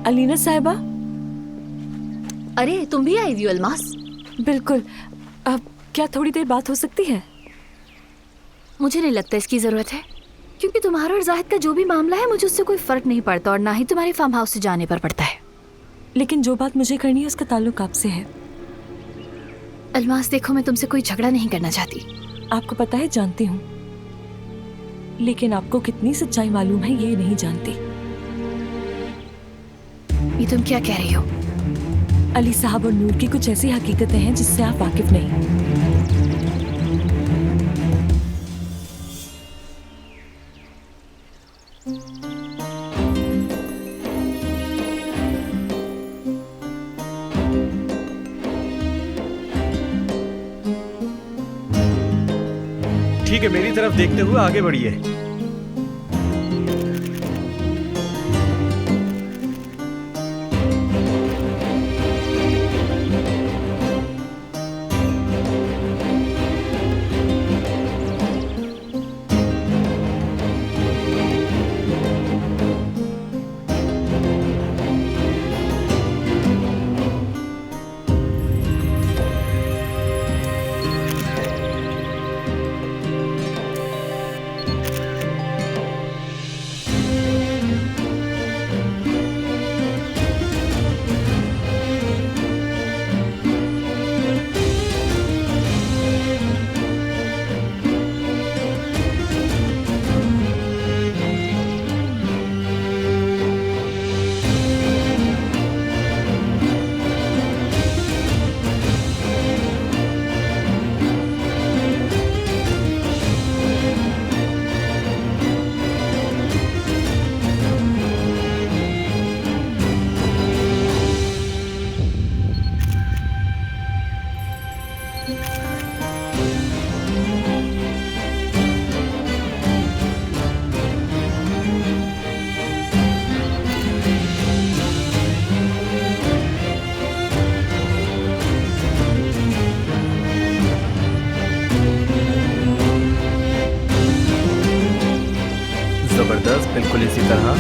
अलीना साहिबा। अरे तुम भी आई हुई हो अलमास? बिल्कुल। अब क्या थोड़ी देर बात हो सकती है? मुझे नहीं लगता इसकी जरूरत है, क्योंकि तुम्हारा और जाहिद का जो भी मामला है मुझे उससे कोई फर्क नहीं पड़ता, और ना ही तुम्हारे फार्म हाउस से जाने पर पड़ता है। लेकिन जो बात मुझे करनी है उसका ताल्लुक आपसे है। अलमास देखो, मैं तुमसे कोई झगड़ा नहीं करना चाहती। आपको पता है, जानती हूँ, लेकिन आपको कितनी सच्चाई मालूम है ये नहीं जानती। ये तुम क्या कह रही हो? अली साहब और नूर की कुछ ऐसी हकीकतें हैं जिससे आप वाकिफ नहीं। ठीक है, मेरी तरफ देखते हुए आगे बढ़िए। जबरदस्त, बिल्कुल इसी तरह।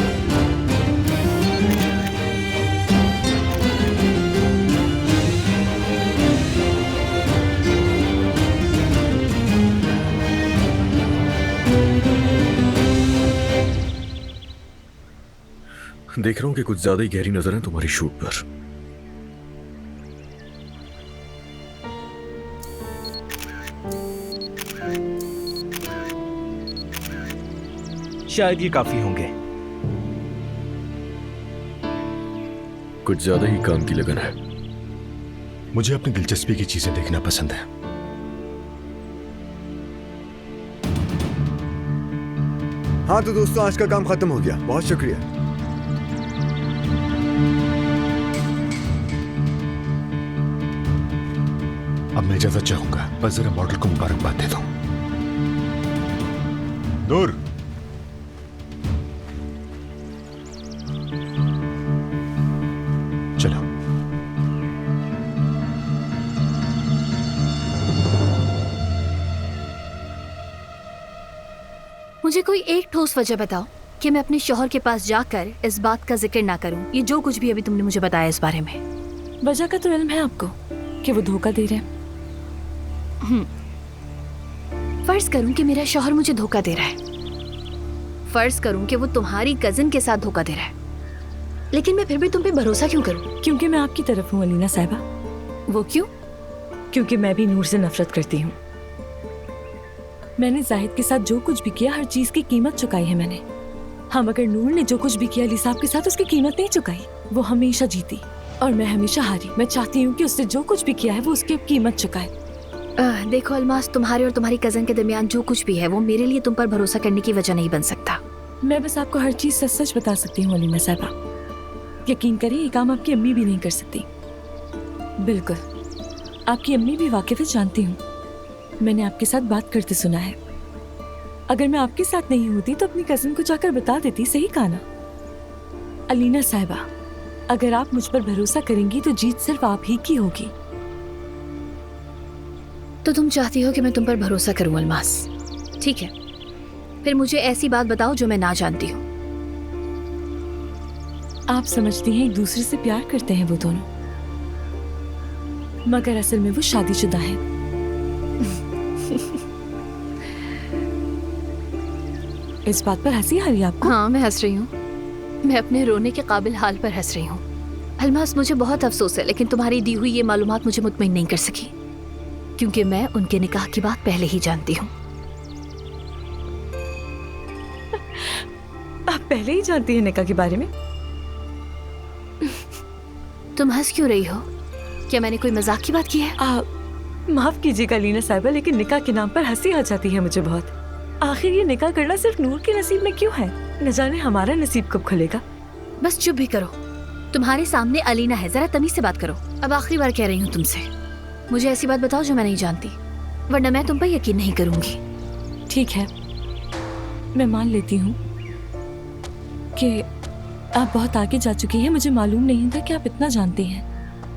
देख रहा हूं कि कुछ ज्यादा ही गहरी नजर है तुम्हारी शूट पर। शायद ये काफी होंगे। कुछ ज्यादा ही काम की लगन है। मुझे अपनी दिलचस्पी की चीजें देखना पसंद है। हाँ तो दोस्तों, आज का काम खत्म हो गया, बहुत शुक्रिया। अब मैं इजाजत चाहूंगा, बस जरा मॉडल को मुबारकबाद दे दो। नूर, चलो। मुझे कोई एक ठोस वजह बताओ कि मैं अपने शौहर के पास जाकर इस बात का जिक्र ना करूं, ये जो कुछ भी अभी तुमने मुझे बताया इस बारे में। वजह का तो इल्म है आपको कि वो धोखा दे रहे हैं। फर्ज करूं कि मेरा शौहर मुझे धोखा दे रहा है, फर्ज करूं कि वो तुम्हारी कजिन के साथ धोखा दे रहा है, लेकिन मैं फिर भी तुम पे भरोसा क्यों करूं? क्योंकि मैं आपकी तरफ हूँ अलीना साहिबा। वो क्यों? क्योंकि मैं भी नूर से नफरत करती हूँ। मैंने जाहिद के साथ जो कुछ भी किया, हर चीज की कीमत चुकाई है मैंने। हाँ, मगर नूर ने जो कुछ भी किया अली साहब के साथ, उसकी कीमत नहीं चुकाई। वो हमेशा जीती और मैं हमेशा हारी। मैं चाहती हूँ कि उसने जो कुछ भी किया है वो उसकी कीमत चुकाए। देखो अलमास, तुम्हारे और तुम्हारी कजन के दरमियान जो कुछ भी है वो मेरे लिए तुम पर भरोसा करने की वजह नहीं बन सकता। मैं बस आपको हर चीज सच सच बता सकती हूँ अलीना साहिबा। यकीन करिए, ये काम आपकी अम्मी भी नहीं कर सकती। बिल्कुल, आपकी अम्मी भी वाकिफ है, जानती हूँ। मैंने आपके साथ बात करते सुना है। अगर मैं आपके साथ नहीं होती तो अपनी कजिन को जाकर बता देती। सही कहा ना अलीना साहिबा? अगर आप मुझ पर भरोसा करेंगी तो जीत सिर्फ आप ही की होगी। तो तुम चाहती हो कि मैं तुम पर भरोसा करूं अलमास? ठीक है, फिर मुझे ऐसी बात बताओ जो मैं ना जानती हूँ। आप समझती हैं एक दूसरे से प्यार करते हैं वो दोनों, मगर असल में वो शादीशुदा है। इस बात पर हंसी आ रही है आपको? हाँ, मैं हंस रही हूँ। मैं अपने रोने के काबिल हाल पर हंस रही हूँ। अलमास, मुझे बहुत अफसोस है, लेकिन तुम्हारी दी हुई ये मालूमात मुझे मुतमईन नहीं कर सकी, क्योंकि मैं उनके निकाह की बात पहले ही जानती हूँ। आप पहले ही जानती हैं निकाह के बारे में? तुम हंस क्यों रही हो? क्या मैंने कोई मजाक की बात की है? माफ कीजिएगा लीना साहिबा, लेकिन निकाह के नाम पर हंसी आ जाती है मुझे बहुत। आखिर ये निकाह करना सिर्फ नूर के नसीब में क्यों है? न जाने हमारा नसीब कब खुलेगा। बस चुप भी करो। तुम्हारे सामने अलीना है, जरा तमीज से बात करो। अब आखिरी बार कह रही हूँ तुमसे, मुझे ऐसी बात बताओ जो मैं नहीं जानती, वरना मैं तुम पर यकीन नहीं करूंगी। ठीक है, मैं मान लेती हूँ कि आप बहुत आगे जा चुकी हैं। मुझे मालूम नहीं था कि आप इतना जानती हैं।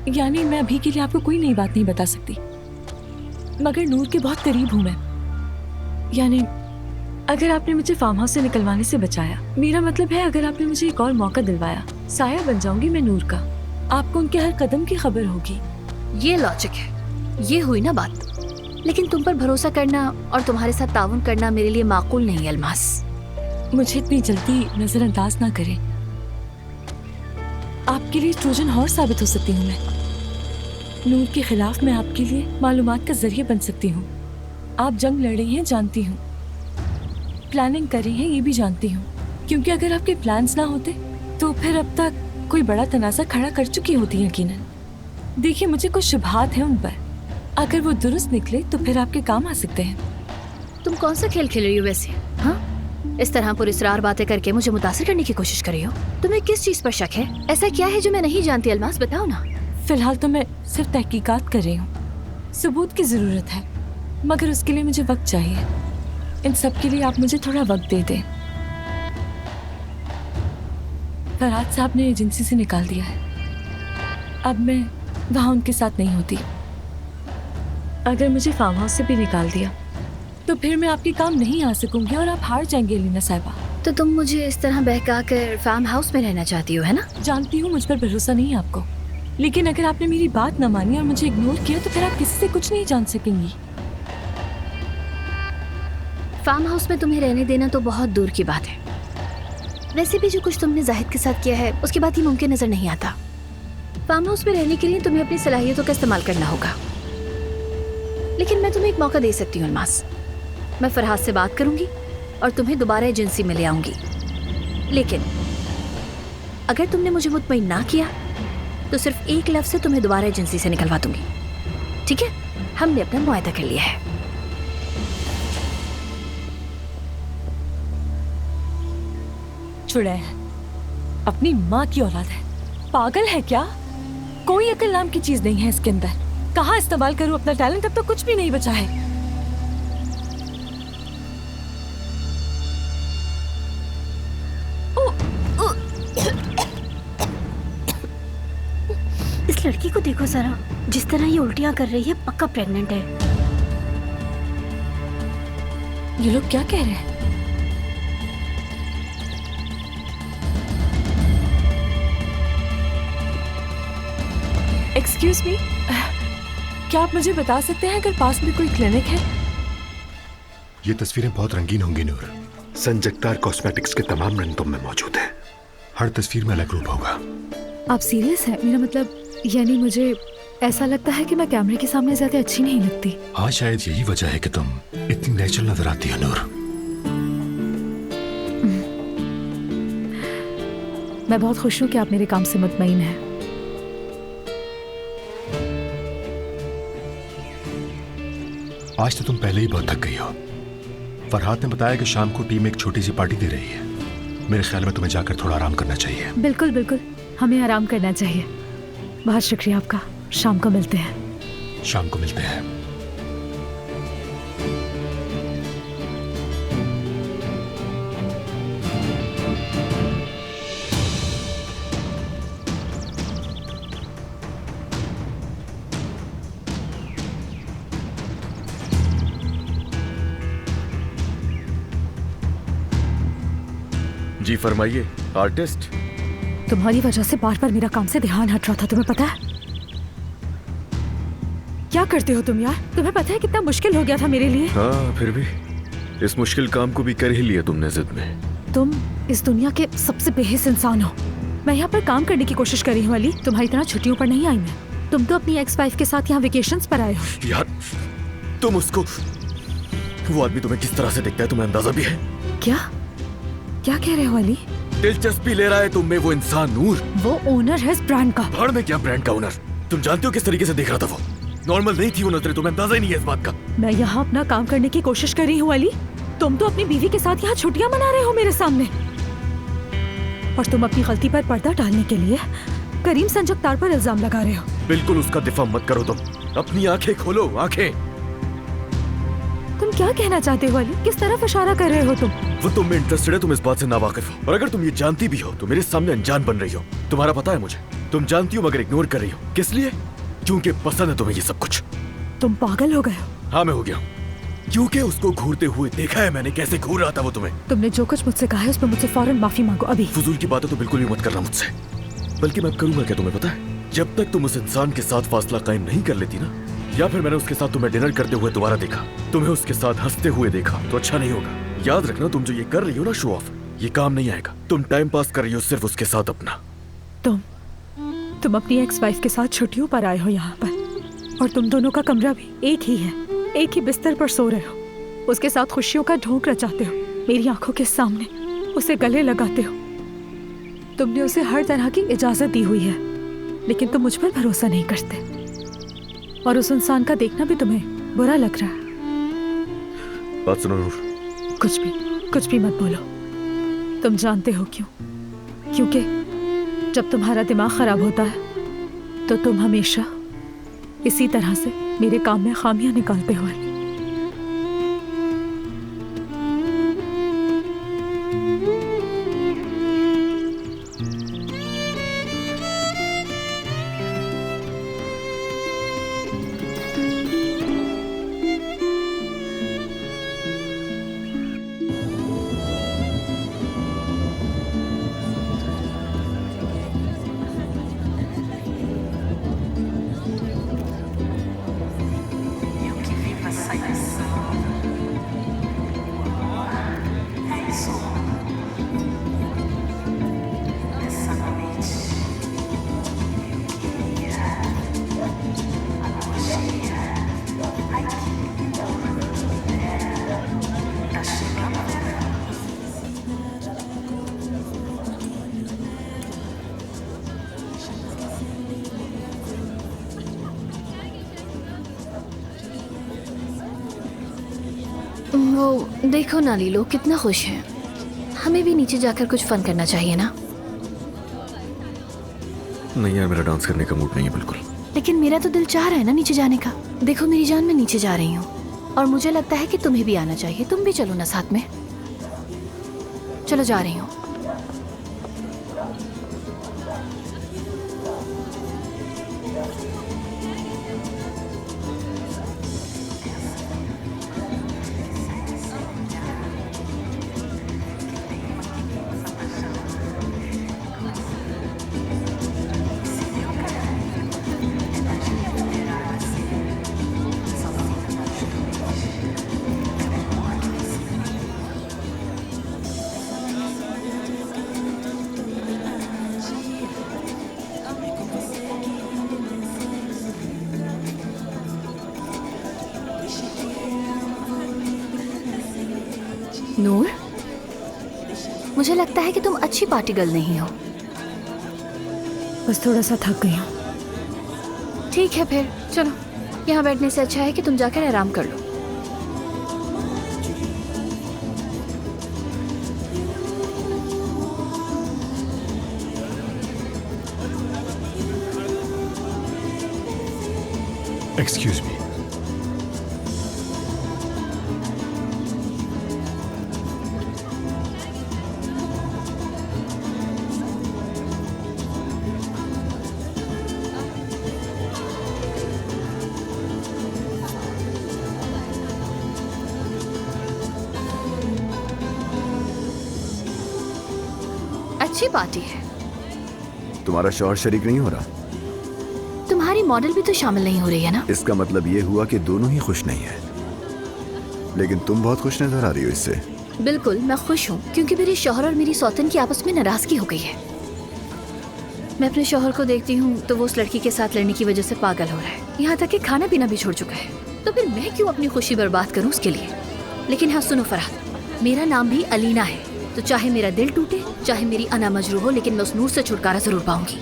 यानी मैं अभी के लिए आपको कोई नई बात नहीं बता सकती, मगर नूर के बहुत करीब हूँ मैं। यानी अगर आपने मुझे फार्म हाउस से निकलवाने से बचाया, मेरा मतलब है अगर आपने मुझे एक और मौका दिलवाया, साया बन जाऊंगी मैं नूर का। आपको उनके हर कदम की खबर होगी। ये लॉजिक है, ये हुई ना बात। लेकिन तुम पर भरोसा करना और तुम्हारे साथ ताउन करना मेरे लिए माकूल नहीं है अलमास। मुझे इतनी जल्दी नजरअंदाज ना करें। आपके लिए ट्रोजन हॉर्स साबित हो सकती हूँ मैं। नूर के खिलाफ मैं आपके लिए मालूमात का जरिए बन सकती हूँ। आप जंग लड़ रही हैं जानती हूँ, प्लानिंग कर रही हैं ये भी जानती हूँ, क्योंकि अगर आपके प्लान्स ना होते तो फिर अब तक कोई बड़ा तनाज़ा खड़ा कर चुकी होती यकीनन। देखिए, मुझे कुछ शुबहात हैं उन पर, अगर वो दुरुस्त निकले तो फिर आपके काम आ सकते हैं। तुम कौन सा खेल खेल रही हो वैसे? हाँ, इस तरह पुरस्कार बातें करके मुझे मुतासिर करने की कोशिश कर रही हो। तुम्हें किस चीज पर शक है? ऐसा क्या है जो मैं नहीं जानती अलमास, बताओ ना। फिलहाल तो मैं सिर्फ तहकीकात कर रही हूँ। सबूत की जरूरत है, मगर उसके लिए मुझे वक्त चाहिए। इन सब के लिए आप मुझे थोड़ा वक्त दे दें। फरहाद साहब ने एजेंसी से निकाल दिया है, अब मैं वहाँ उनके साथ नहीं होती। अगर मुझे फार्म हाउस से भी निकाल दिया तो फिर मैं आपके काम नहीं आ सकूंगी और आप हार जाएंगे लीना साहिबा। तो तुम मुझे इस तरह बहका कर फार्म हाउस में रहना चाहती हो, है ना? जानती हूँ मुझ पर भरोसा नहीं है आपको, लेकिन अगर आपने मेरी बात न मानी और मुझे इग्नोर किया तो फिर आप किसी से कुछ नहीं जान सकेंगी। फार्म हाउस में तुम्हें रहने देना तो बहुत दूर की बात है। वैसे भी जो कुछ तुमने जाहिद के साथ किया है उसके बाद ही मुमकिन नजर नहीं आता। फार्म हाउस में रहने के लिए तुम्हें अपनी सलाहियतों का इस्तेमाल करना होगा। लेकिन मैं तुम्हें एक मौका दे सकती हूँ अलमास। मैं फरहाद से बात करूंगी और तुम्हें दोबारा एजेंसी में ले आऊंगी। लेकिन अगर तुमने मुझे मुतमईन ना किया तो सिर्फ एक लफ्ज से तुम्हें दोबारा एजेंसी से निकलवा दूंगी। ठीक है? हमने अपना मुआहदा कर लिया है। छुड़ा है, अपनी माँ की औलाद है। पागल है क्या? कोई अकल नाम की चीज नहीं है इसके अंदर। कहाँ इस्तेमाल करूं अपना टैलेंट? अब तो कुछ भी नहीं बचा है। इस लड़की को देखो जरा, जिस तरह ये उल्टियां कर रही है, पक्का प्रेग्नेंट है। ये लोग क्या कह रहे हैं? एक्सक्यूज मी, क्या आप मुझे बता सकते हैं अगर पास में कोई क्लिनिक है? ये तस्वीरें बहुत रंगीन होंगी नूर। संजगतार कॉस्मेटिक्स के तमाम रंग तुम में मौजूद हैं। हर तस्वीर में अलग रूप होगा। आप सीरियस हैं? मेरा मतलब यानी मुझे ऐसा लगता है कि मैं कैमरे के सामने ज्यादा अच्छी नहीं लगती। हाँ, शायद यही वजह है कि तुम इतनी नेचुरल नजर आती हो नूर। मैं बहुत खुश हूँ कि आप मेरे काम से मुतमईन हैं। आज तो तुम पहले ही बहुत थक गई हो। फरहाद ने बताया कि शाम को टीम एक छोटी सी पार्टी दे रही है। मेरे ख्याल में तुम्हें जाकर थोड़ा आराम करना चाहिए। बिल्कुल बिल्कुल, हमें आराम करना चाहिए। बहुत शुक्रिया आपका। शाम को मिलते हैं। शाम को मिलते हैं। जी फरमाइए आर्टिस्ट। तुम्हारी वजह से बार बार मेरा काम से ध्यान हट रहा था, तुम्हें पता है? क्या करते हो तुम यार? तुम्हें पता है कितना मुश्किल हो गया था मेरे लिए? हाँ, फिर भी इस मुश्किल काम को भी कर ही लिया तुमने जिद में। तुम इस दुनिया के सबसे बेहिस इंसान हो। मैं यहाँ पर काम करने की कोशिश कर रही हूँ अली, तुम्हारी तरह छुट्टियों पर नहीं आई मैं। तुम तो अपनी एक्स वाइफ के साथ यहाँ वेकेशंस पर आए हो। यार तुम उसको, वो आदमी तुम्हें किस तरह से दिखता है तुम्हें अंदाजा भी है? क्या क्या कह रहे हो अली? दिलचस्पी ले रहा है तुम में वो इंसान नूर। वो ओनर है इस ब्रांड का। भाड़ में क्या ब्रांड का ओनर? तुम जानते हो किस तरीके से देख रहा था वो? नॉर्मल नहीं थी वो नजरें, तुम्हें अंदाजा ही नहीं है इस बात का। मैं यहाँ अपना काम करने की कोशिश कर रही हूँ अली, तुम तो अपनी बीवी के साथ यहाँ छुट्टियाँ मना रहे हो मेरे सामने। और तुम अपनी गलती पर पर्दा डालने के लिए करीम संजगतार पर इल्जाम लगा रहे हो। बिल्कुल उसका दिफा मत करो तुम, अपनी आंखें खोलो, आंखें। तुम क्या कहना चाहते हो अली? किस तरफ इशारा कर रहे हो तुम? वो तुम में इंटरेस्टेड है, तुम इस बात से नावाकिफ हो। और अगर तुम ये जानती भी हो तो मेरे सामने अनजान बन रही हो। तुम्हारा पता है मुझे, तुम जानती हो मगर इग्नोर कर रही हो। किस लिए? क्योंकि पसंद है तुम्हें ये सब कुछ। तुम पागल हो गए हो। हाँ मैं हो गया हूँ, क्योंकि उसको घूरते हुए देखा है मैंने, कैसे घूर रहा था वो तुम्हें। तुमने जो कुछ मुझसे कहा है उस पर मुझसे फौरन माफी मांगो अभी। फजूल की बातें तो बिल्कुल भी मत करना मुझसे। बल्कि मैं करूंगा क्या तुम्हें पता है? जब तक तुम उस इंसान के साथ फासला कायम नहीं कर लेती ना, या फिर मैंने उसके साथ तुम्हें डिनर करते हुए दोबारा देखा, तुम्हें उसके साथ हंसते हुए देखा, तो अच्छा नहीं होगा। याद रखना, तुम जो ये कर रही हो ना शो ऑफ, ये काम नहीं आएगा। तुम टाइम पास कर रही हो सिर्फ उसके साथ अपना। तुम अपनी एक्स वाइफ के साथ छुट्टियों पर आए हो यहाँ पर, और तुम दोनों का कमरा भी एक ही है, एक ही बिस्तर पर सो रहे हो। उसके साथ खुशियों का ढोंग रचाते हो, मेरी आंखों के सामने उसे गले लगाते हो। तुमने उसे हर तरह की इजाजत दी हुई है, लेकिन तुम मुझ पर भरोसा नहीं करते, और उस इंसान का देखना भी तुम्हें बुरा लग रहा है। बात सुनो नूर। कुछ भी मत बोलो। तुम जानते हो क्यों? क्योंकि जब तुम्हारा दिमाग खराब होता है तो तुम हमेशा इसी तरह से मेरे काम में खामियां निकालते हो। वो देखो नाली, लोग कितना खुश हैं। हमें भी नीचे जाकर कुछ फन करना चाहिए ना। नहीं यार, मेरा डांस करने का मूड नहीं है बिल्कुल। लेकिन मेरा तो दिल चाह रहा है ना नीचे जाने का। देखो मेरी जान, मैं नीचे जा रही हूँ और मुझे लगता है कि तुम्हें भी आना चाहिए। तुम भी चलो ना साथ में। चलो जा रही हूँ। नूर, मुझे लगता है कि तुम अच्छी पार्टी गर्ल नहीं हो। बस थोड़ा सा थक गई हूँ। ठीक है फिर चलो, यहाँ बैठने से अच्छा है कि तुम जाकर आराम कर लो। Excuse me. अच्छी पार्टी है, तुम्हारा शौहर शरीक नहीं हो रहा? तुम्हारी मॉडल भी तो शामिल नहीं हो रही है ना? इसका मतलब ये हुआ कि दोनों ही खुश नहीं है। लेकिन तुम बहुत खुश नजर आ रही हो इससे। बिल्कुल, मैं खुश हूँ क्योंकि मेरे शौहर और मेरी सौतन की आपस में नाराजगी हो गई है। मैं अपने शौहर को देखती हूँ तो वो उस लड़की के साथ लड़ने की वजह से पागल हो रहा है, यहाँ तक कि खाना पीना भी छोड़ चुका है। तो फिर मैं क्यों अपनी खुशी बर्बाद करूँ उसके लिए? लेकिन हाँ सुनो फरहाद, मेरा नाम भी अलीना है, तो चाहे मेरा दिल टूटे, चाहे मेरी अना मजरूह हो, लेकिन मैं उस नूर से छुटकारा जरूर पाऊंगी।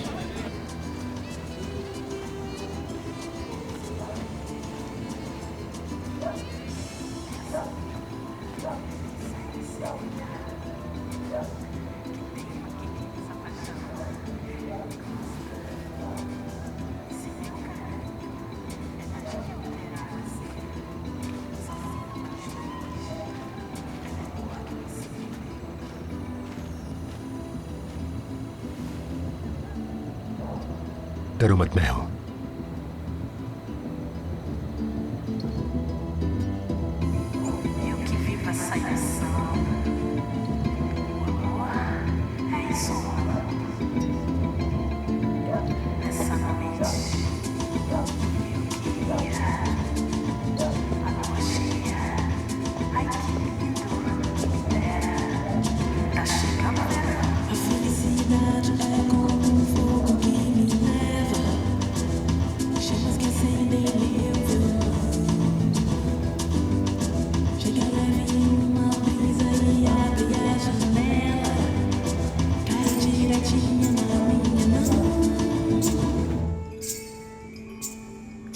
डरो मत, मैं हूं।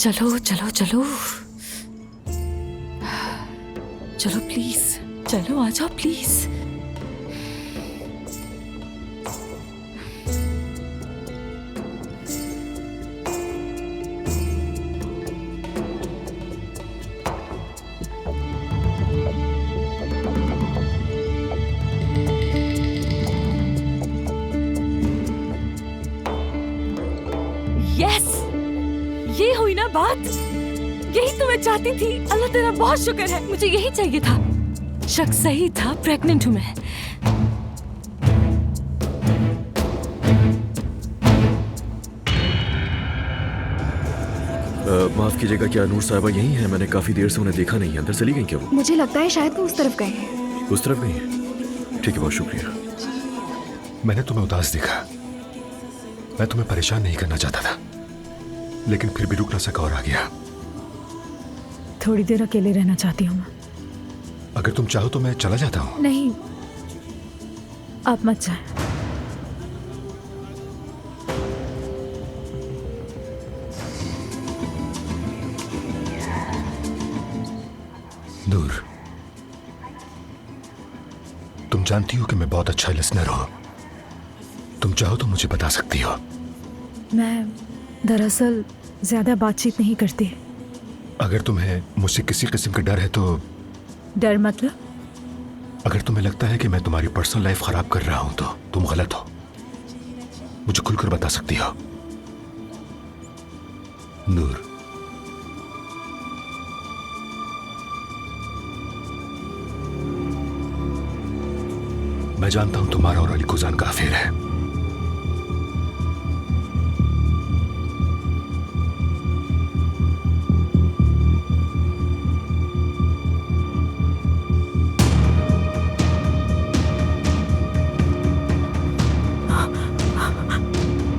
चलो चलो चलो चलो प्लीज, चलो आ जाओ प्लीज। यस, ये हुई ना बात, यही तो मैं चाहती थी। अल्लाह तेरा बहुत शुक्र है, मुझे यही चाहिए था। शक सही था, प्रेग्नेंट हूं मैं। माफ कीजिएगा, क्या नूर साहिबा यही है? मैंने काफी देर से उन्हें देखा नहीं है। अंदर चली गई क्या वो? मुझे लगता है शायद वो उस तरफ गए हैं। उस तरफ नहीं है? ठीक है, बहुत शुक्रिया। मैंने तुम्हें उदास देखा, मैं तुम्हें परेशान नहीं करना चाहता था, लेकिन फिर भी रुक न सका और आ गया। थोड़ी देर अकेले रहना चाहती हूँ मैं। अगर तुम चाहो तो मैं चला जाता हूँ। नहीं, आप मत जाएं। नूर, तुम जानती हो कि मैं बहुत अच्छा लिसनर हूं। तुम चाहो तो मुझे बता सकती हो। मैं दरअसल ज्यादा बातचीत नहीं करती। अगर तुम्हें मुझसे किसी किस्म का डर है तो? डर मतलब? अगर तुम्हें लगता है कि मैं तुम्हारी पर्सनल लाइफ खराब कर रहा हूं तो तुम गलत हो। मुझे खुलकर बता सकती हो। नूर, मैं जानता हूं तुम्हारा और अली कुजान का अफेयर है।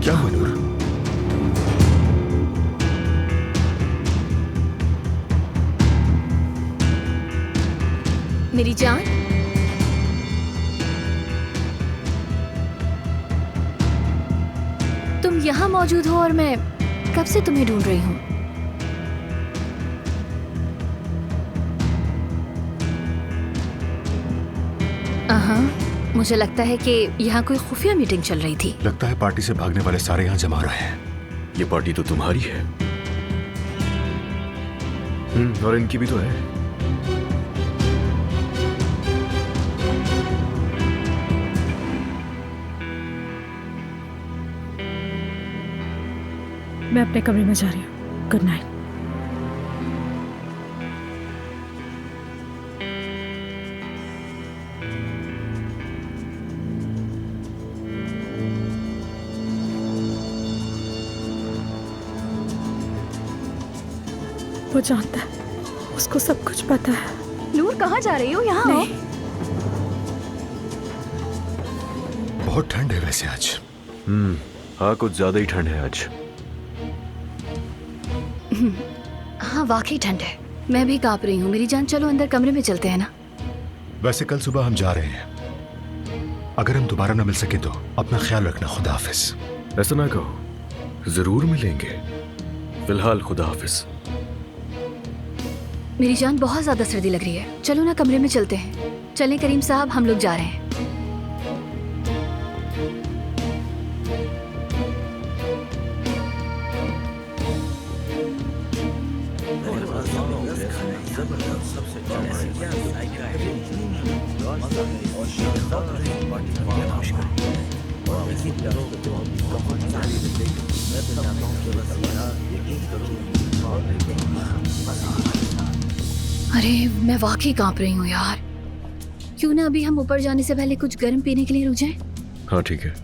क्या हुआ नूर? मेरी जान, तुम यहाँ मौजूद हो और मैं कब से तुम्हें ढूंढ रही हूँ। मुझे लगता है कि यहाँ कोई खुफिया मीटिंग चल रही थी। लगता है पार्टी से भागने वाले सारे यहाँ जमा रहे हैं। ये पार्टी तो तुम्हारी है। और इनकी भी तो है। मैं अपने कमरे में जा रही हूँ। Good night. वो जानता है, उसको सब कुछ पता है। नूर कहाँ जा रही हो? यहाँ आओ। बहुत ठंड है वैसे आज। हाँ, कुछ ज्यादा ही ठंड है आज। हाँ वाकई ठंड है, मैं भी कांप रही हूँ। मेरी जान, चलो अंदर कमरे में चलते हैं ना। वैसे कल सुबह हम जा रहे हैं, अगर हम दोबारा ना मिल सके तो अपना ख्याल रखना। खुदा हाफिज। ऐसा ना कहो, जरूर मिलेंगे। फिलहाल खुदा हाफिज। मेरी जान, बहुत ज्यादा सर्दी लग रही है, चलो ना कमरे में चलते हैं। चलें करीम साहब, हम लोग जा रहे हैं। अरे मैं वाकई कांप रही हूँ यार। क्यों ना अभी हम ऊपर जाने से पहले कुछ गर्म पीने के लिए रुक जाएं? हाँ ठीक है।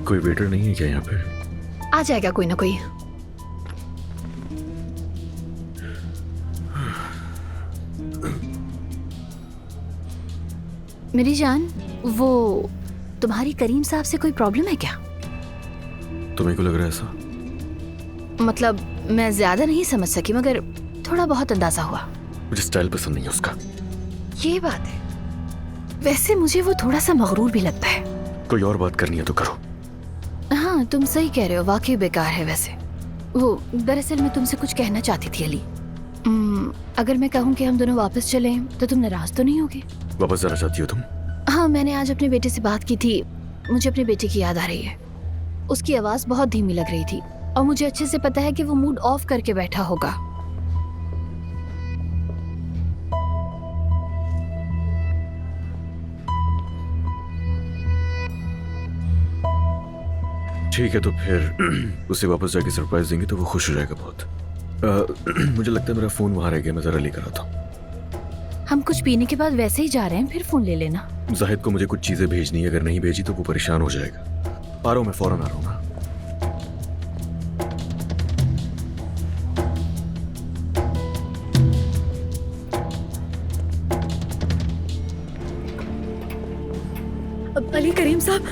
कोई वेटर नहीं है क्या यहाँ पे? आ जाएगा कोई ना कोई। मेरी जान, वो तुम्हारी करीम साहब से कोई प्रॉब्लम है क्या? तुम्हें को लग रहा है ऐसा? मतलब मैं ज्यादा नहीं समझ सकी, मगर थोड़ा बहुत अंदाजा हुआ। मुझे स्टाइल पसंद नहीं है उसका। ये बात है। वैसे मुझे वो थोड़ा सा मगरूर भी लगता है। कोई और बात करनी है तो करो। हाँ तुम सही कह रहे हो, वाकई बेकार है। वैसे वो दरअसल मैं तुमसे कुछ कहना चाहती थी अली। अगर मैं कहूँ कि हम दोनों वापस चलें तो तुम नाराज तो नहीं होगे? वापस जाना चाहती हो तुम? हाँ, मैंने आज अपने बेटे से बात की थी। मुझे अपने बेटे की याद आ रही है। उसकी आवाज बहुत धीमी लग रही थी और मुझे अच्छे से पता है कि वो मूड ऑफ करके बैठा होगा। ठीक है, तो फिर उसे वापस जाके सरप्राइज देंगे तो वो खुश हो जाएगा बहुत। मुझे लगता है मेरा फोन वहां रह गया, मैं जरा लेकर आता हूँ। हम कुछ पीने के बाद वैसे ही जा रहे हैं, फिर फोन ले लेना। जाहिद को मुझे कुछ चीजें भेजनी है, अगर नहीं भेजी तो वो परेशान हो जाएगा। आ रहा हूँ मैं, फौरन आ रहा हूँ ना। अली करीम साहब,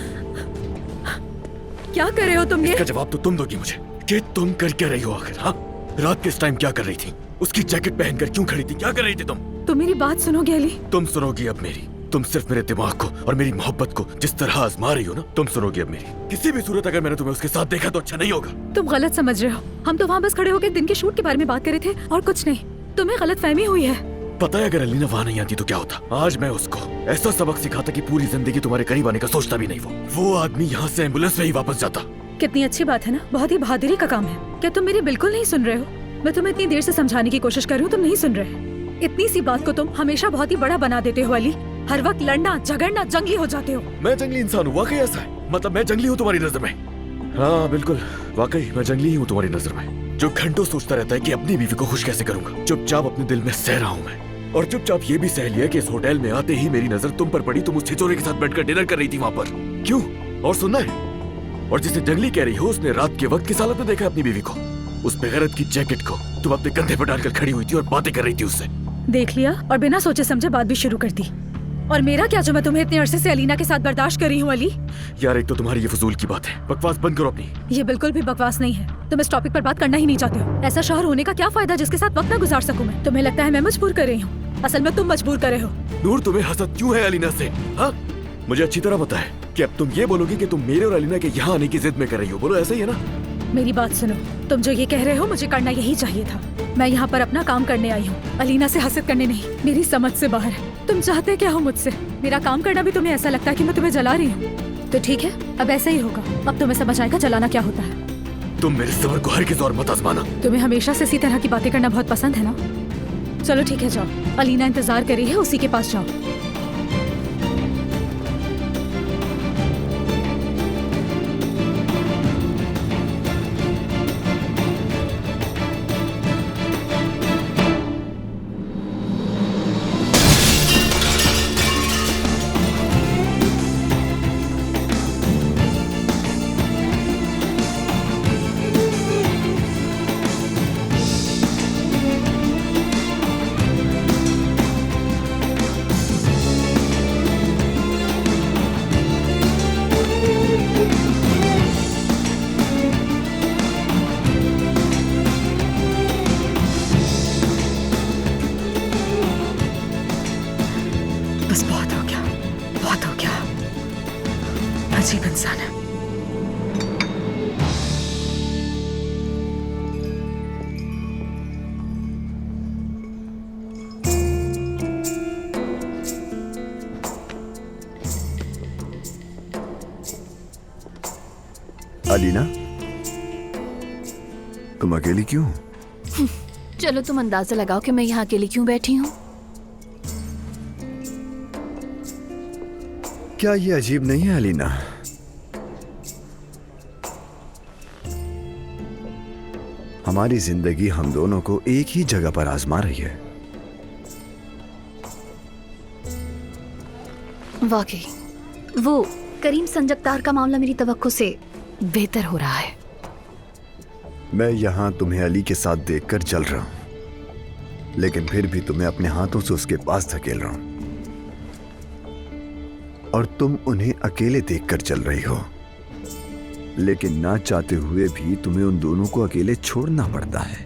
क्या कर रहे हो तुम? ये इसका जवाब तो तुम दोगी मुझे कि तुम कर क्या रही हो आखिर? हाँ, रात के इस टाइम क्या कर रही थी? उसकी जैकेट पहनकर क्यों खड़ी थी? क्या कर रही थी तुम? तुम मेरी बात सुनोगे अली? तुम सुनोगी अब मेरी। तुम सिर्फ मेरे दिमाग को और मेरी मोहब्बत को जिस तरह आजमा रही हो ना, तुम सुनोगे अब मेरी। किसी भी सूरत अगर मैंने तुम्हें उसके साथ देखा तो अच्छा नहीं होगा। तुम गलत समझ रहे हो। हम तो वहाँ बस खड़े होकर दिन के शूट के बारे में बात कर रहे थे और कुछ नहीं। तुम्हें गलत फहमी हुई है। पता है अगर अलीना वहाँ नहीं आती तो क्या होता? आज मैं उसको ऐसा सबक सिखाता कि पूरी जिंदगी तुम्हारे करीब आने का सोचता भी नहीं। वो आदमी यहाँ से एम्बुलेंस में ही वापस जाता। कितनी अच्छी बात है ना, बहुत ही बहादुरी का काम है। क्या तुम मेरी बिल्कुल नहीं सुन रहे हो? मैं तुम्हें इतनी देर से समझाने की कोशिश कर रही हूँ, तुम नहीं सुन रहे। इतनी सी बात को तुम हमेशा बहुत ही बड़ा बना देते हो अली। हर वक्त लड़ना झगड़ना, जंगली हो जाते हो। मैं जंगली इंसान हूँ? वाकई ऐसा है? मतलब मैं जंगली हूँ तुम्हारी नजर में? हाँ बिल्कुल, वाकई मैं जंगली हूँ तुम्हारी नजर में, जो घंटों सोचता रहता है कि अपनी बीवी को खुश कैसे करूंगा। चुपचाप अपने दिल में सह रहा हूँ मैं, और चुपचाप ये भी सह लिया कि इस होटल में आते ही मेरी नजर तुम पर पड़ी। तुम उस छिछोरे के साथ बैठकर डिनर कर रही थी वहाँ पर। क्यों? और सुनना है, और जिसे जंगली कह रही हो उसने रात के वक्त किस हालत में देखा अपनी बीवी को? उस बेगैरत की जैकेट को तुम अपने कंधे पर डालकर खड़ी हुई थी और बातें कर रही थी उससे। देख लिया, और बिना सोचे समझे बात भी शुरू कर दी। और मेरा क्या जो मैं तुम्हें इतने अरसे से अलीना के साथ बर्दाश्त कर रही हूँ अली? यार एक तो तुम्हारी ये फजूल की बात है, बकवास बंद करो अपनी। ये बिल्कुल भी बकवास नहीं है। तुम इस टॉपिक पर बात करना ही नहीं चाहते हो। ऐसा शौहर होने का क्या फायदा जिसके साथ वक्त ना गुजार सकूं मैं? तुम्हें लगता है मैं मजबूर कर रही हूँ, असल में तुम मजबूर कर रहे हो। नूर, तुम्हें हसद क्यों है अलीना से? हाँ, मुझे अच्छी तरह पता है कि अब तुम ये बोलोगी कि तुम मेरे और अलीना के यहाँ आने की जिद में कर रही हो। बोलो, ऐसा ही है ना? मेरी बात सुनो, तुम जो ये कह रहे हो मुझे करना यही चाहिए था। मैं यहाँ पर अपना काम करने आई हूँ, अलीना से हसद करने नहीं। मेरी समझ से बाहर है। तुम चाहते क्या हो मुझसे? मेरा काम करना भी तुम्हें ऐसा लगता है कि मैं तुम्हें जला रही हूँ? तो ठीक है, अब ऐसा ही होगा। अब तुम्हें समझ आएगा जलाना क्या होता है। तुम मेरे सबर को हरगिज़ और मत आजमाना। तुम्हें हमेशा से इसी तरह की बातें करना बहुत पसंद है ना? चलो ठीक है, जाओ। अलीना इंतजार कर रही है, उसी के पास जाओ। बस बहुत हो गया, बहुत हो गया। अजीब इंसान है। अलीना, तुम अकेली क्यों? चलो तुम अंदाजा लगाओ कि मैं यहाँ अकेली क्यों बैठी हूँ। क्या ये अजीब नहीं है अलीना? हमारी जिंदगी हम दोनों को एक ही जगह पर आजमा रही है। वाकई वो करीम संजकतार का मामला मेरी तवक्को से बेहतर हो रहा है। मैं यहां तुम्हें अली के साथ देखकर जल रहा हूं, लेकिन फिर भी तुम्हें अपने हाथों से उसके पास धकेल रहा हूं, और तुम उन्हें अकेले देखकर चल रही हो। लेकिन ना चाहते हुए भी तुम्हें उन दोनों को अकेले छोड़ना पड़ता है।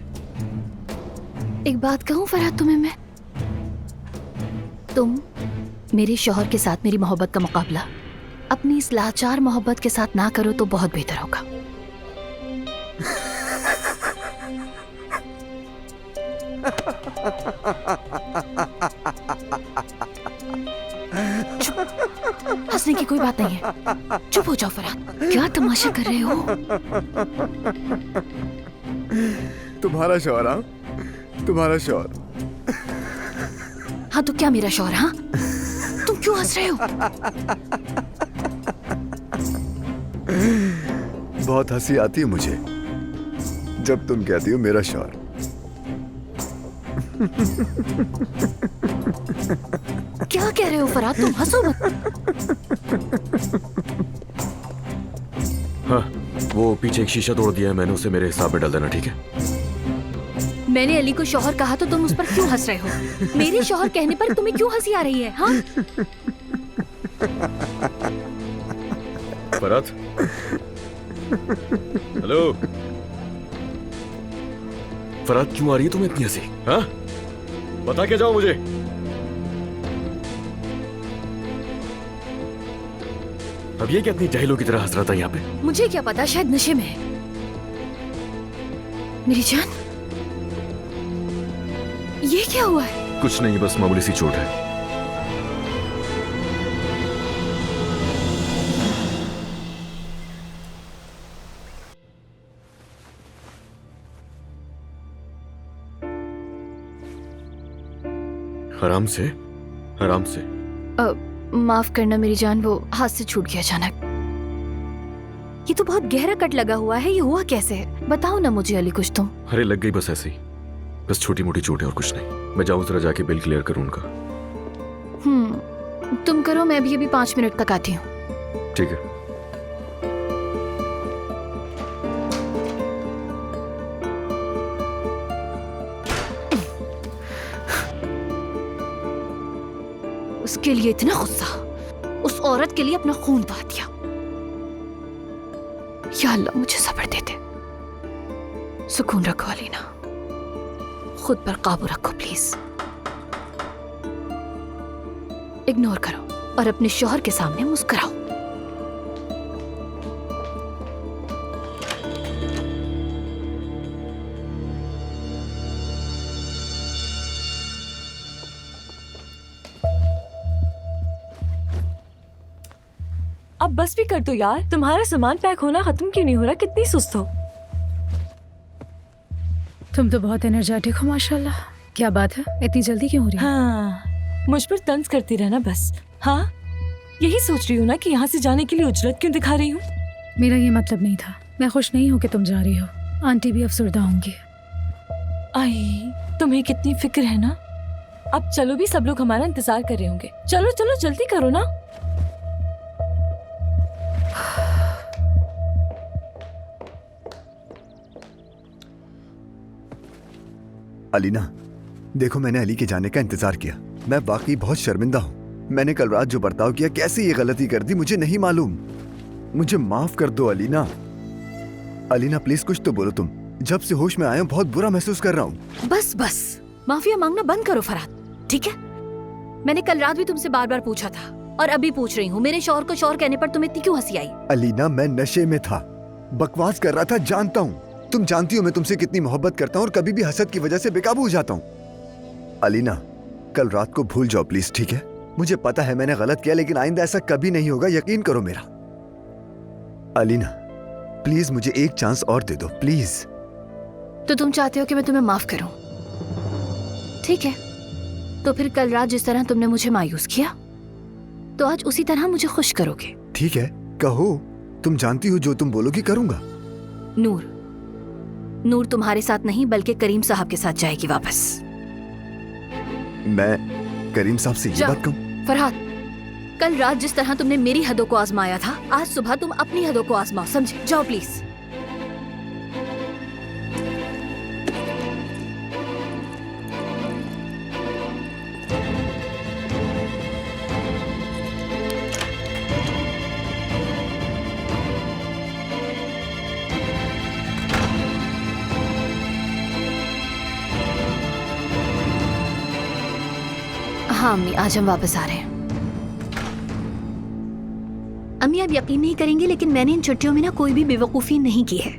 एक बात कहूं फरहाद तुम्हें, तुम मेरे शौहर के साथ मेरी मोहब्बत का मुकाबला अपनी इस लाचार मोहब्बत के साथ ना करो तो बहुत बेहतर होगा। हंसने की कोई बात नहीं है, चुप हो जाओ फरहाद। क्या तमाशा कर रहे हो? तुम्हारा शौहर? हाँ, तुम्हारा शौहर। हाँ तो क्या मेरा शौहर? हाँ, तुम क्यों हंस रहे हो? बहुत हंसी आती है मुझे जब तुम कहती हो मेरा शौहर। क्या कह रहे हो फरहाद? तुम हंसो मत। हाँ, वो पीछे एक शीशा तोड़ दिया है मैंने, उसे मेरे हिसाब में डाल देना, ठीक है? मैंने अली को शौहर कहा तो तुम उस पर क्यों हंस रहे हो? मेरे शौहर कहने पर तुम्हें क्यों हंसी आ रही है? हाँ? फरहाद, हेलो फरहाद, क्यों आ रही है तुम्हें इतनी हंसी? हाँ, बता के जाओ मुझे। अब ये क्या इतनी जहलों की तरह हंस रहा था यहाँ पे? मुझे क्या पता, शायद नशे में है। मेरी जान, ये क्या हुआ है? कुछ नहीं, बस मामूली सी चोट है। आराम से, आराम से। माफ करना मेरी जान, वो हाथ से छूट गया अचानक। ये तो बहुत गहरा कट लगा हुआ है, ये हुआ कैसे है? बताओ ना मुझे अली कुछ तुम। अरे लग गई बस ऐसे ही, बस छोटी मोटी चोट है और कुछ नहीं। मैं जाऊं जरा जाके बिल क्लियर करूं उनका। तुम करो, मैं अभी 5 मिनट तक आती हूँ। ठीक है। उसके लिए इतना गुस्सा, उस औरत के लिए अपना खून बहा दिया। या अल्लाह मुझे सब्र दे दे। सुकून रखो अलीना, खुद पर काबू रखो प्लीज। इग्नोर करो और अपने शौहर के सामने मुस्कुराओ। अब बस भी कर दो यार, तुम्हारा सामान पैक होना खत्म क्यों नहीं हो रहा? कितनी सुस्त हो तुम तो बहुत एनर्जेटिक हो माशाल्लाह। क्या बात है, इतनी जल्दी क्यों हो रही है? हाँ, मुझ पर तंज करती रहना बस। हाँ, यही सोच रही हूँ ना कि यहाँ से जाने के लिए उजरत क्यों दिखा रही हूँ। मेरा ये मतलब नहीं था। मैं खुश नहीं हूँ कि तुम जा रही हो। आंटी भी अफसरदा होंगी। आई, तुम्हें कितनी फिक्र है ना। अब चलो भी, सब लोग हमारा इंतजार कर रहे होंगे। चलो चलो जल्दी करो ना। अलीना, देखो मैंने अली के जाने का इंतजार किया। मैं वाकई बहुत शर्मिंदा हूँ। मैंने कल रात जो बर्ताव किया, कैसे ये गलती कर दी मुझे नहीं मालूम। मुझे माफ कर दो अलीना। अलीना प्लीज कुछ तो बोलो तुम। जब से होश में आया हूँ बहुत बुरा महसूस कर रहा हूँ। बस बस, माफिया मांगना बंद करो फरहाद, ठीक है? मैंने कल रात भी तुमसे बार बार पूछा था और अभी पूछ रही हूँ, मेरे शौहर को शौहर कहने पर तुम्हें इतनी क्यों हंसी आई? अलीना, मैं नशे में था, बकवास कर रहा था, जानता हूँ। तुम जानती हो मैं तुमसे कितनी मोहब्बत करता हूँ और कभी भी हसद की वजह से बेकाबू हो जाता हूँ। अलीना, कल रात को भूल जाओ प्लीज, ठीक है? मुझे पता है मैंने गलत किया, लेकिन आइंदा ऐसा कभी नहीं होगा, यकीन करो मेरा। अलीना प्लीज मुझे एक चांस और दे दो, प्लीज। तो तुम चाहते हो कि मैं तुम्हें माफ करूं? ठीक है, तो फिर कल रात जिस तरह तुमने मुझे मायूस किया, तो आज उसी तरह मुझे खुश करोगे? ठीक है, कहो। तुम जानती हो जो तुम बोलोगी करूंगा। नूर तुम्हारे साथ नहीं बल्कि करीम साहब के साथ जाएगी वापस। मैं करीम साहब से ये बात कहूं? फरहाद, कल रात जिस तरह तुमने मेरी हदों को आजमाया था, आज सुबह तुम अपनी हदों को आजमाओ, समझे? जाओ प्लीज। हाँ अम्मी, आज हम वापस आ रहे हैं। अम्मी आप यकीन नहीं करेंगे, लेकिन मैंने इन छुट्टियों में ना कोई भी बेवकूफ़ी नहीं की है।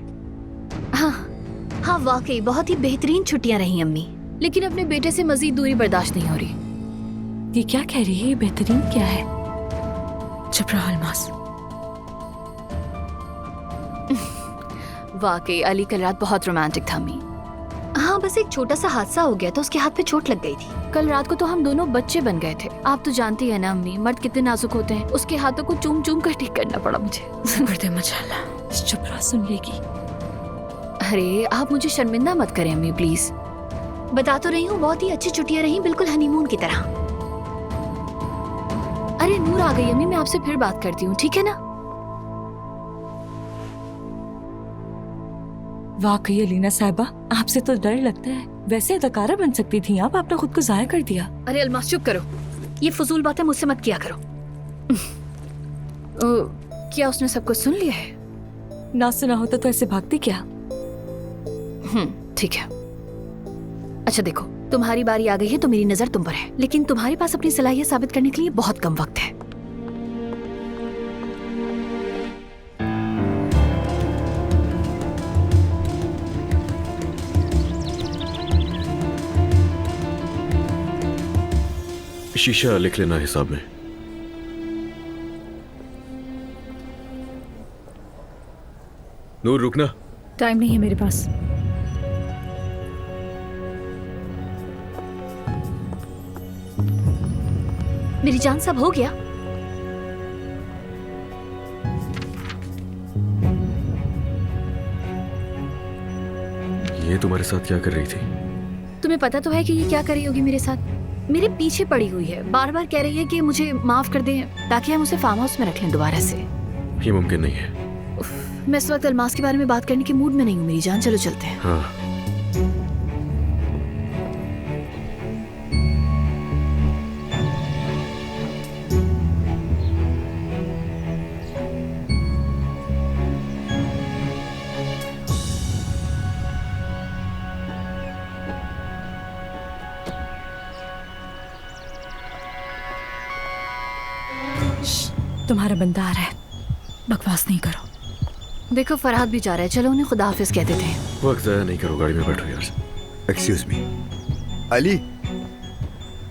हाँ वाकई बहुत ही बेहतरीन छुट्टियां रही अम्मी, लेकिन अपने बेटे से मजीद दूरी बर्दाश्त नहीं हो रही। ये क्या कह रही है? ये बेहतरीन क्या है? चुप रहो अलमास। वाकई अली कल रात बहुत रोमांटिक था अम्मी। हाँ बस एक छोटा सा हादसा हो गया था, उसके हाथ पे चोट लग गई थी। कल रात को तो हम दोनों बच्चे बन गए थे। आप तो जानती है ना अम्मी, मर्द कितने नाजुक होते हैं। उसके हाथों को चूम चूम कर ठीक करना पड़ा मुझे। बड़े मचाला, चुप रहो, सुन लेगी। अरे आप मुझे शर्मिंदा मत करें अम्मी प्लीज। बता तो रही हूँ बहुत ही अच्छी छुट्टियां रही, बिल्कुल हनीमून की तरह। अरे नूर आ गई अम्मी, मैं आपसे फिर बात करती हूँ, ठीक है ना? वाकई अलीना साहिबा, आपसे तो डर लगता है। वैसे अदाकारा बन सकती थी आप, आपने खुद को जाया कर दिया। अरे अलमास चुप करो, ये फजूल बातें मुझसे मत किया करो। क्या उसने सब कुछ सुन लिया है? ना सुना होता तो ऐसे भागती क्या? ठीक है। अच्छा देखो, तुम्हारी बारी आ गई है तो मेरी नजर तुम पर है, लेकिन तुम्हारे पास अपनी सलाहियत साबित करने के लिए बहुत कम वक्त है। शीशा लिख लेना हिसाब में। नूर रुकना। टाइम नहीं है मेरे पास। मेरी जान, सब हो गया? ये तुम्हारे साथ क्या कर रही थी? तुम्हें पता तो है कि ये क्या कर रही होगी मेरे साथ? मेरे पीछे पड़ी हुई है, बार बार कह रही है कि मुझे माफ कर दें ताकि हम उसे फार्म हाउस में रख लें दोबारा से। ये मुमकिन नहीं है। मैं इस वक्त अलमास के बारे में बात करने के मूड में नहीं हूँ मेरी जान, चलो चलते हैं। हाँ। तुम्हारा बंदा आ रहा है, बकवास नहीं करो। देखो फरहाद भी जा रहा है, चलो उन्हें खुदा हाफिज कह देते हैं। वक्त ज़ाया नहीं करो, गाड़ी में बैठो यार। एक्सक्यूज मी अली,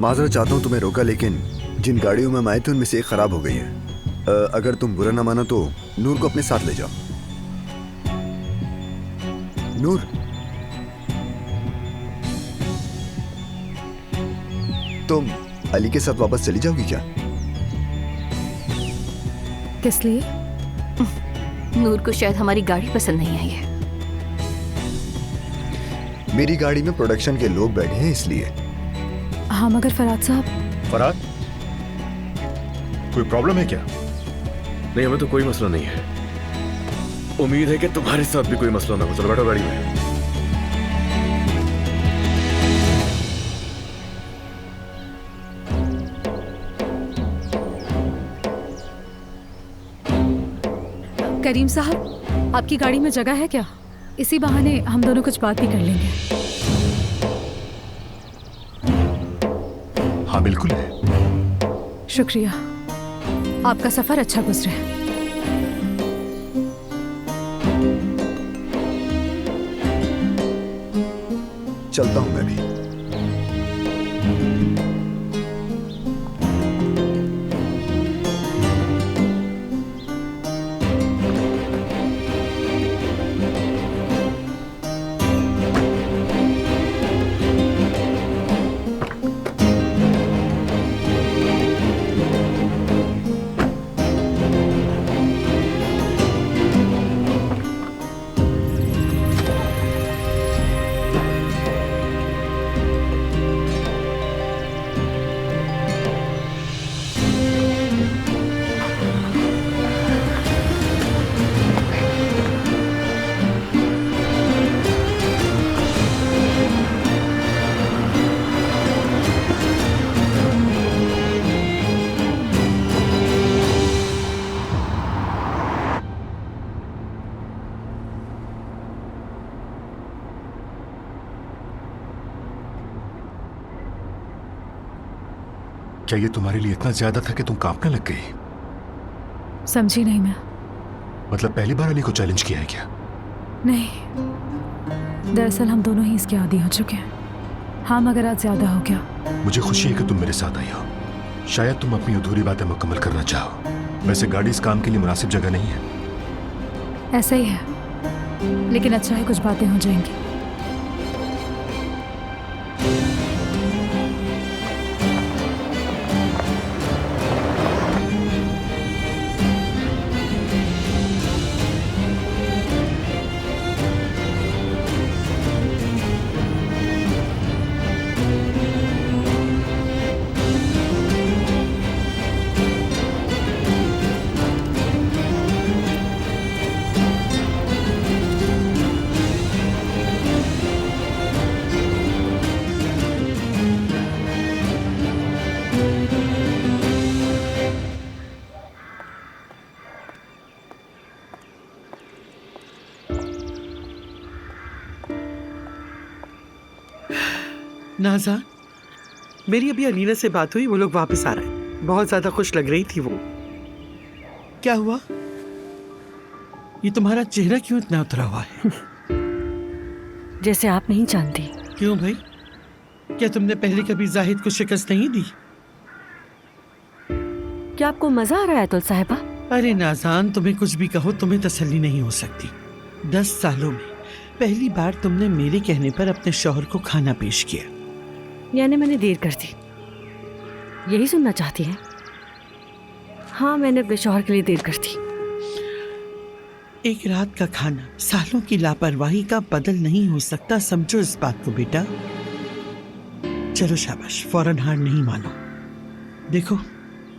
माजरत चाहता हूँ तुम्हें रोका, लेकिन जिन गाड़ियों में हम आए थे उनमें से एक खराब हो गई है। अगर तुम बुरा ना मानो तो नूर को अपने साथ ले जाओ। नूर, तुम अली के साथ वापस चली जाओगी क्या? किस लिए? नूर को शायद हमारी गाड़ी पसंद नहीं आई है। मेरी गाड़ी में प्रोडक्शन के लोग बैठे हैं इसलिए। हाँ मगर फरहाद साहब। फरहाद, कोई प्रॉब्लम है क्या? नहीं, हमें तो कोई मसला नहीं है। उम्मीद है कि तुम्हारे साथ भी कोई मसला ना हो। चलो बैठो गाड़ी में। करीम साहब, आपकी गाड़ी में जगह है क्या? इसी बहाने हम दोनों कुछ बात भी कर लेंगे। हाँ बिल्कुल है। शुक्रिया, आपका सफर अच्छा गुजरे। चलता हूं मैं भी। क्या ये तुम्हारे लिए इतना ज्यादा था कि तुम कांपने लग गई? समझी नहीं मैं। मतलब पहली बार अली को चैलेंज किया है क्या? नहीं, दरअसल हम दोनों ही इसके आदी हो चुके हैं। हाँ, मगर आज ज्यादा हो गया। मुझे खुशी है कि तुम मेरे साथ आई हो। शायद तुम अपनी अधूरी बातें मुकम्मल करना चाहो। वैसे गाड़ी इस काम के लिए मुनासिब जगह नहीं है। ऐसा ही है, लेकिन अच्छा है, कुछ बातें हो जाएंगी। नाज़ान, मेरी अभी अलीना से बात हुई, वो लोग वापस आ रहे हैं। बहुत ज्यादा खुश लग रही थी वो। क्या हुआ? ये तुम्हारा चेहरा क्यों इतना उतरा हुआ है? जैसे आप नहीं जानती। क्यों भाई? क्या तुमने पहले कभी जाहिद को शिकस्त नहीं दी? क्या आपको मजा आ रहा है अतुल साहिबा? अरे नाज़ान, तुम्हें कुछ भी कहो, तुम्हें तसल्ली नहीं हो सकती। 10 सालों में पहली बार तुमने मेरे कहने पर अपने शौहर को खाना पेश किया। यानी मैंने देर कर दी, यही सुनना चाहती हैं? हाँ, मैंने अपने शौहर के लिए देर कर दी। एक रात का खाना सालों की लापरवाही का बदल नहीं हो सकता, समझो इस बात को बेटा। चलो शाबाश, फौरन हार नहीं मानो। देखो,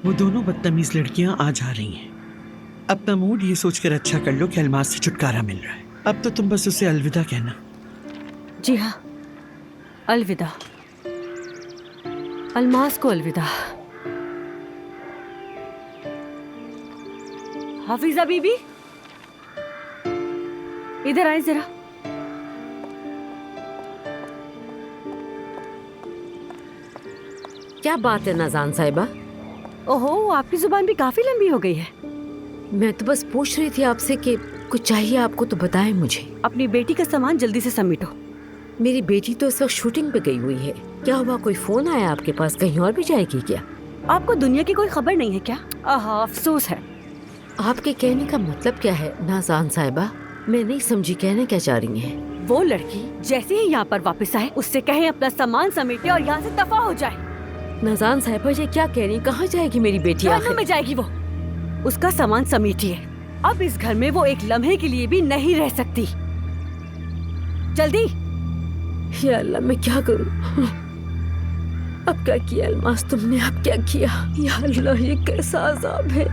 वो दोनों बदतमीज लड़कियां आ जा रही हैं। अपना मूड ये सोचकर अच्छा कर लो कि अलमास से छुटकारा मिल रहा है। अब तो तुम बस उसे अलविदा कहना। जी हाँ, अलविदा। अलमास को अलविदा। हाफिजा बीबी, इधर आए जरा। क्या बात है नाज़ान साहिबा? ओहो, आपकी जुबान भी काफी लंबी हो गई है। मैं तो बस पूछ रही थी आपसे कि कुछ चाहिए आपको तो बताएं मुझे। अपनी बेटी का सामान जल्दी से समेटो। मेरी बेटी तो इस वक्त शूटिंग पे गई हुई है। क्या हुआ, कोई फोन आया आपके पास? कहीं और भी जाएगी क्या? आपको दुनिया की कोई खबर नहीं है क्या? आहा, अफसोस है। आपके कहने का मतलब क्या है नाज़ान साहिबा? मैं नहीं समझी, कहना क्या चाह रही हैं? वो लड़की जैसे ही यहाँ पर वापस आए, उससे कहें अपना सामान समेटे और यहाँ से दफा हो जाए। नाज़ान साहिबा, ये क्या कह रही? कहाँ जाएगी मेरी बेटी? जहन्नुम में जाएगी वो। उसका सामान समेटिए। अब इस घर में वो एक लम्हे के लिए भी नहीं रह सकती। जल्दी। या अल्लाह, मैं क्या करूं? अब क्या किया अलमास तुमने? अब क्या किया? या अल्लाह, ये कैसा अज़ाब है?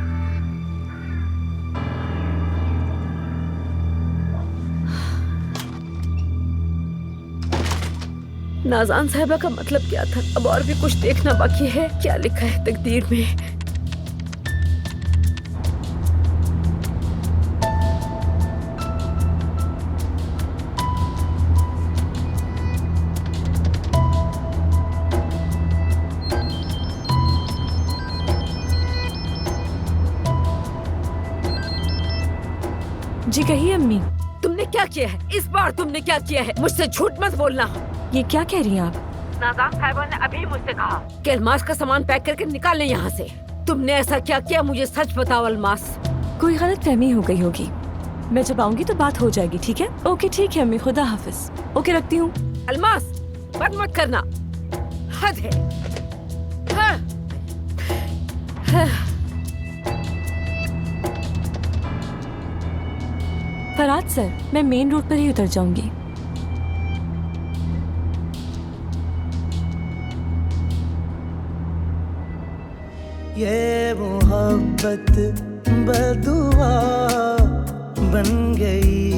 नाज़ान साहिबा का मतलब क्या था? अब और भी कुछ देखना बाकी है। क्या लिखा है तकदीर में? जी कहिए अम्मी। तुमने क्या किया है? इस बार तुमने क्या किया है? मुझसे झूठ मत बोलना। ये क्या कह रही हैं आप? नाज़ाम साहिबा ने अभी मुझसे कहा कि अलमास का सामान पैक करके निकाल ले यहाँ से। तुमने ऐसा क्या किया? मुझे सच बताओ अलमास। कोई गलत फहमी हो गई होगी। मैं जब आऊंगी तो बात हो जाएगी, ठीक है? ओके ठीक है अम्मी, खुदा हाफिज। ओके रखती हूँ। अलमास बंद मत करना, हद है। हाँ। हाँ। फराज सर, मैं मेन रोड पर ही उतर जाऊंगी। ये मोहब्बत बदुआ बन गई